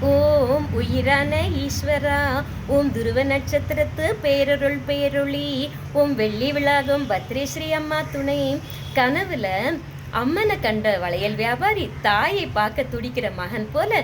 ஓம் உயிரான ஈஸ்வரா, ஓம் துருவ நட்சத்திரத்து பேரருள் பேரொளி, ஓம் வெள்ளி விழாகும் பத்ரேஸ்ரீ அம்மா துணை. கனவுல அம்மனை கண்ட வளையல் வியாபாரி தாயை பார்க்க துடிக்கிற மகன் போல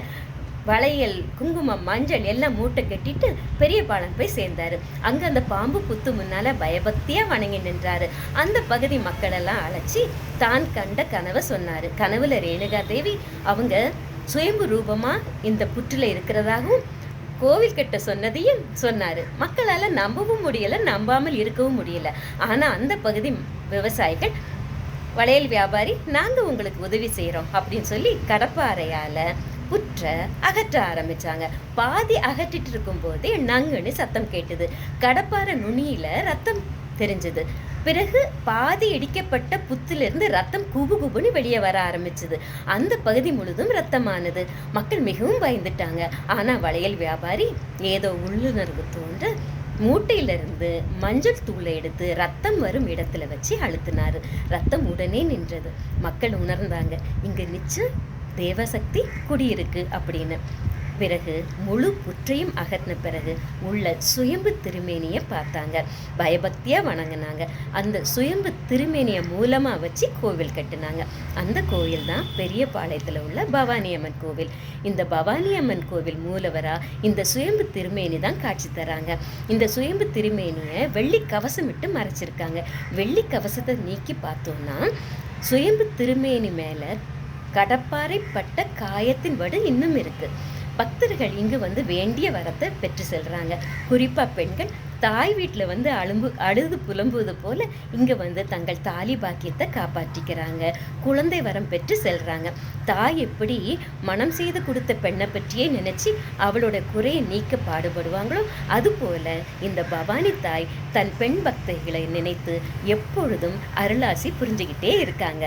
வளையல், குங்குமம், மஞ்சள் எல்லாம் மூட்டை கட்டிட்டு பெரிய பாலம் போய் சேர்ந்தாரு. அங்க அந்த பாம்பு புத்து முன்னால பயபக்தியா வணங்கி நின்றாரு. அந்த பகுதி மக்களெல்லாம் அழைச்சி தான் கண்ட கனவை சொன்னாரு. கனவுல ரேணுகா தேவி அவங்க சுயம்பு ரூபமா இந்த புற்றுல இருக்கிறதாகவும் கோவில் கட்ட சொன்னதையும் சொன்னாரு. மக்களால நம்பவும் முடியல, நம்பாமல் இருக்கவும் முடியல. ஆனா அந்த பகுதி விவசாயிகள் வளையல் வியாபாரி நாங்க உங்களுக்கு உதவி செய்யறோம் அப்படின்னு சொல்லி கடப்பாறையால புற்ற அகற்ற ஆரம்பிச்சாங்க. பாதி அகற்றிட்டு இருக்கும் போதே நங்குன்னு சத்தம் கேட்டது. கடப்பாறை நுனியில ரத்தம் தெரிஞ்சது. பிறகு பாதி இடிக்கப்பட்ட புத்திலிருந்து ரத்தம் குபு குபுன்னு வெளியே வர ஆரம்பிச்சது. அந்த பகுதி முழுதும் ரத்தமானது. மக்கள் மிகவும் பயந்துட்டாங்க. ஆனா வளையல் வியாபாரி ஏதோ உள்ளுணர்வு தோன்ற மூட்டையிலிருந்து மஞ்சள் தூளை எடுத்து ரத்தம் வரும் இடத்துல வச்சு அழுத்தினாரு. ரத்தம் உடனே நின்றது. மக்கள் உணர்ந்தாங்க, இங்க நிச்சயம் தேவசக்தி குடியிருக்கு அப்படின்னு. பிறகு முழு புற்றையும் அகற்றின பிறகு உள்ள சுயம்பு திருமேனியை பார்த்தாங்க. பயபக்தியா வணங்கினாங்க. அந்த சுயம்பு திருமேனியை மூலமா வச்சு கோவில் கட்டினாங்க. அந்த கோவில் தான் பெரியபாளையத்துல உள்ள பவானி அம்மன் கோவில். இந்த பவானி அம்மன் கோவில் மூலவரா இந்த சுயம்பு திருமேனி தான் காட்சி தராங்க. இந்த சுயம்பு திருமேனியை வெள்ளி கவசம் இட்டு மறைச்சிருக்காங்க. வெள்ளி கவசத்தை நீக்கி பார்த்தோம்னா சுயம்பு திருமேனி மேல கடப்பாறை பட்ட காயத்தின் வடு இன்னும் இருக்கு. பக்தர்கள் இங்கு வந்து வேண்டிய வரத்தை பெற்று செல்றாங்க. குறிப்பா பெண்கள் தாய் வீட்டில் வந்து அழுது புலம்புவது போல இங்க வந்து தங்கள் தாலி பாக்கியத்தை காப்பாற்றிக்கிறாங்க. குழந்தை வரம் பெற்று செல்றாங்க. தாய் எப்படி மனம் செய்து கொடுத்த பெண்ணை பற்றியே நினைச்சு அவளோட குறையை நீக்க பாடுபடுவாங்களோ அது போல இந்த பவானி தாய் தன் பெண் பக்தர்களை நினைத்து எப்பொழுதும் அருளாசி புரிஞ்சுக்கிட்டே இருக்காங்க.